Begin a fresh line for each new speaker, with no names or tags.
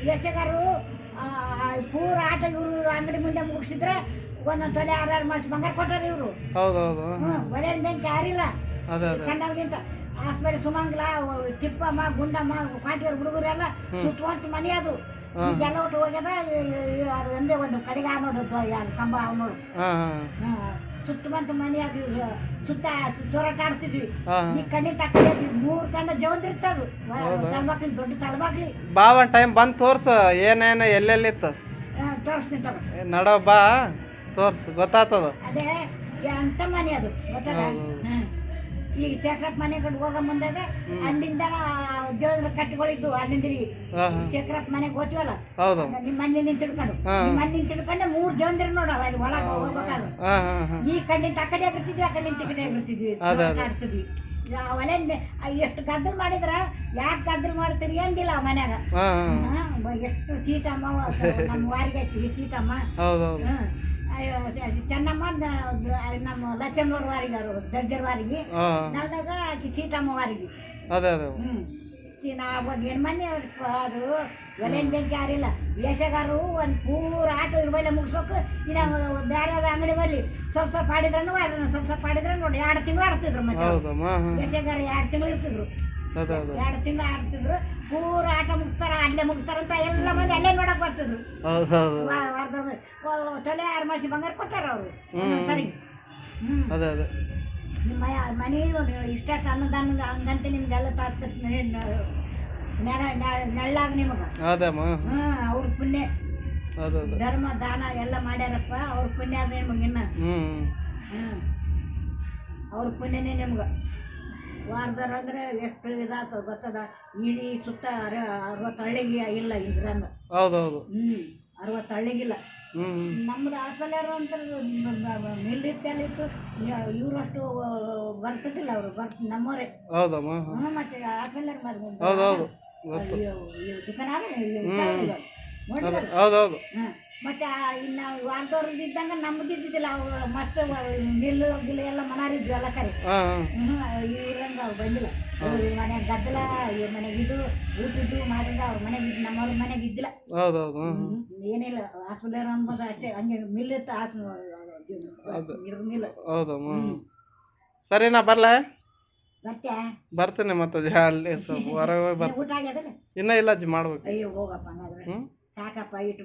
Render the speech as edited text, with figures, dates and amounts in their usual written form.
ಯಶಗಾರರು ಪೂರ ಆಟ ಇವರು ಅಂಗಡಿ ಮುಂದೆ ಮುಗಿಸಿದ್ರೆ ಒಂದೊಂದು ತೊಲೆ 6 ಮಾಸ ಬಂಗಾರ ಕೊಟ್ಟಾರ ಇವರು.
ಹೌದೌದು.
ಒಳ್ಳೆ ಬ್ಯಾಂಕ್ ಯಾರಿಲ್ಲ
ಅದೇ ಅದೇ
ಸಣ್ಣವ್ರಿಂದ ಆಸ್ಪತ್ರೆ ಸುಮಂಗ್ಲ ತಿಪ್ಪಮ್ಮ ಗುಂಡಮ್ಮ ಕಾಟಿಯವ್ರ ಹುಡುಗರೆಲ್ಲ ಸುತ್ತುವಂತ ಮನೆ ಅದು ಈಗೆಲ್ಲ ಒಟ್ಟು ಹೋಗ್ಯದ. ಅದು ಒಂದೇ ಒಂದು ಕಡೆಗೆ ನೋಡೋದು ಎರಡು ಕಂಬ ಅವ್ ನೋಡು ಸುತ್ತಮಂತ ಮನೆ ಅದು ಸುತ್ತ ಜೋರಾಟ ಆಡ್ತಿದ್ವಿ. ಈ ಕಣ್ಣಿನ ತಕ್ಕಡಿ 3 ಕಣ್ಣ ಜವಂತಿರ್ತದು ತಳಬಾಕ್ಲಿ ದೊಡ್ಡ ತಳಬಾಕ್ಲಿ.
ಬಾ ಒಂದ್ ಟೈಮ್ ಬಂದ್ ತೋರ್ಸ ಏನೇನ ಎಲ್ಲೆಲ್ಲಿತ್ತು
ತೋರಿಸ್ತೀನಿ ತಗೋ
ನಡೋ ಬಾ ತೋರ್ಸ್ ಗೊತ್ತಾಗ್ತದ.
ಅದೇ ಅಂತ ಮನೆ ಅದು ಗೊತ್ತದ. ಈಗ ಚಕ್ರಪ್ಪ ಮನೆ ಕಡೆ ಹೋಗೋ ಮುಂದಾಗ ಅಲ್ಲಿಂದ ದೇವ್ರ ಕಟ್ಟಿಗಳಿದ್ದು ಅಲ್ಲಿಂದ ಚಕ್ರಪ್ಪ ಮನೆಗೆ ಹೋಗ್ತೀವಲ್ಲ ನಿಮ್ಮ ಮನೇಲಿ ತಿಳ್ಕೊಂಡು ನಿಮ್ಮ ಮನೇಲಿ ತಿಳ್ಕೊಂಡೆ 3 ಜವಂದಿರ ನೋಡ ಒಳಗೆ ಹೋಗ್ಬೇಕಾದ್ರೆ ಈ ಕಣ್ಣಿಂದ ಆ ಕಡೆ ಆಗಿರ್ತಿದ್ವಿ ಆ ಕಣ್ಣಿಂದ ಈ ಕಡೆ ಆಗಿರ್ತಿದ್ವಿ ಆಡ್ತಿದ್ವಿ. ಒಲೆ ಎಷ್ಟು ಗದ್ದಲ್ ಮಾಡಿದ್ರ ಯಾಕೆ ಗದ್ದಲ್ ಮಾಡ್ತೀರಿ ಅಂದಿಲ್ಲ ಮನ್ಯಾಗ. ಎಷ್ಟು ಚೀಟಮ್ಮ ನಮ್ಮ ವಾರಿಗೆ ಐತಿ ಚೀಟಮ್ಮ ಚೆನ್ನಮ್ಮ ನಮ್ಮ ಲಚ್ಚಮ್ಮವ್ರ ವಾರಿಗೆ ಅವರು ದರ್ಜರ್ ವಾರಿಗೆ ನಾವಾಗ ಆಕಿ ಸೀತಮ್ಮ ವಾರಿಗೆ. ಅವಾಗ ಏನು ಮನೆ ಅದು ಒಲೆನ್ ಬೆಂಕಿ ಯಾರಿಲ್ಲ. ವೇಷಗಾರರು ಒಂದು ಪೂರ ಆಟ ಇರ್ಬಲ್ಲ ಮುಗಿಸ್ಬೇಕು. ಇನ್ನು ಬೇರೆ ಅಂಗಡಿ ಬರಲಿ ಸ್ವಲ್ಪ ಆಡಿದ್ರೂ ಅದನ್ನ ಸ್ವಲ್ಪ ಆಡಿದ್ರೆ ನೋಡಿ 2 ತಿಂಗಳು ಆಡ್ತಿದ್ರು. ಮತ್ತೆ ವೇಷಗಾರ 2 ತಿಂಗಳು ಇರ್ತಿದ್ರು 2 ತಿಂಗಳು ಆಡ್ತಿದ್ರು. ಪೂರ ಆಟ ಮುಗಿಸ್ತಾರ ಅಲ್ಲೇ ಮುಗಿಸ್ತಾರಂತ ಎಲ್ಲ ಮಂದಿ ಅಲ್ಲೇ ನೋಡಕ್ ಬರ್ತಿದ್ರು. ತೊಲೆ 6 ಮಾಸಿ ಬಂಗಾರ ಕೊಟ್ಟಾರ ಅವರು ಸರಿ. ನಿಮ್ಮ ಮನೆ ಇಷ್ಟ ಅನ್ನದಾನ ಹಂಗಂತ ನಿಮ್ಗೆಲ್ಲ ನೆಳ್ಳಾಗ ನಿಮಗೆ ಅವ್ರ ಪುಣ್ಯ ಧರ್ಮ ದಾನ ಎಲ್ಲ ಮಾಡ್ಯಾರಪ್ಪ. ಅವ್ರ ಪುಣ್ಯ ಆದ್ರೆ ನಿಮಗಿನ್ನ ಅವ್ರ ಪುಣ್ಯನೇ ನಿಮ್ಗೆ. ವಾರದಾರ ಅಂದ್ರೆ ಎಷ್ಟು ಇದಾಗ್ತದ ಗೊತ್ತದ. ಇಡೀ ಸುತ್ತ 60 ಹಳ್ಳಿಗೆ ಇಲ್ಲ ಇದ್ರಂಗ. 60 ಹಳ್ಳಿಗಿಲ್ಲ. ನಮ್ದು ಹಾಸ್ಪೆಲ್ಲರು ಅಂತ ಮಿಲ್ಲಿತ್ತು ಇವ್ರಷ್ಟು ಬರ್ತದಿಲ್ಲ ಅವರು ನಮ್ಮವರೇ. ಮತ್ತೆ ಹಾಸ್ಪೆಲ್ಲರ್ ದುಕಾನ ಮತ್ತೆ ಇನ್ನು ವಾರದವ್ರದ್ದು ಇದ್ದಂಗ ನಮ್ದು ಇದ್ದಿದ್ದಿಲ್ಲ. ಅವ್ರು ಮತ್ತೆ ಮಿಲ್ಲು ಗಿಲ್ಲು ಎಲ್ಲ ಮನಾರಿದ್ರು ಎಲ್ಲ ಕರೆ ಇವ್ರಂಗ ಅವ್ರು ಬಂದಿಲ್ಲ. ಮನೆಯಾಗ ಗದ್ದಲ ಇವ್ರ ಮನೆಗೆ ಇದು ಊಟಿದ್ದು ಮಾಡಿದ ಅವ್ರ ಮನೆಗೆ ನಮ್ಮವ್ರ ಮನೆಗೆ ಇದ್ದಿಲ್ಲ. ಏನಿಲ್ಲ ಹಾಸ್ಪಿಟಲ್ ಅನ್ಬೋದು ಅಷ್ಟೇ. ಹಂಗೆ ಮಿಲ್ ಇತ್ತು ಮಿಲ್.
ಸರಿ ನಾ ಬರ್ಲ
ಬರ್ತ್ಯಾ
ಬರ್ತೇನೆ ಮತ್ತೆ ಅಲ್ಲಿ ಸ್ವಲ್ಪ ಹೊರಗೆ
ಊಟ ಆಗ್ಯದಲ್ಲ
ಇನ್ನ ಇಲ್ಲ ಮಾಡ್ಬೇಕು.
ಅಯ್ಯೋ ಹೋಗಪ್ಪ ಹಂಗಾದ್ರೆ ಸಾಕಪ್ಪ ಇಟ್ಟು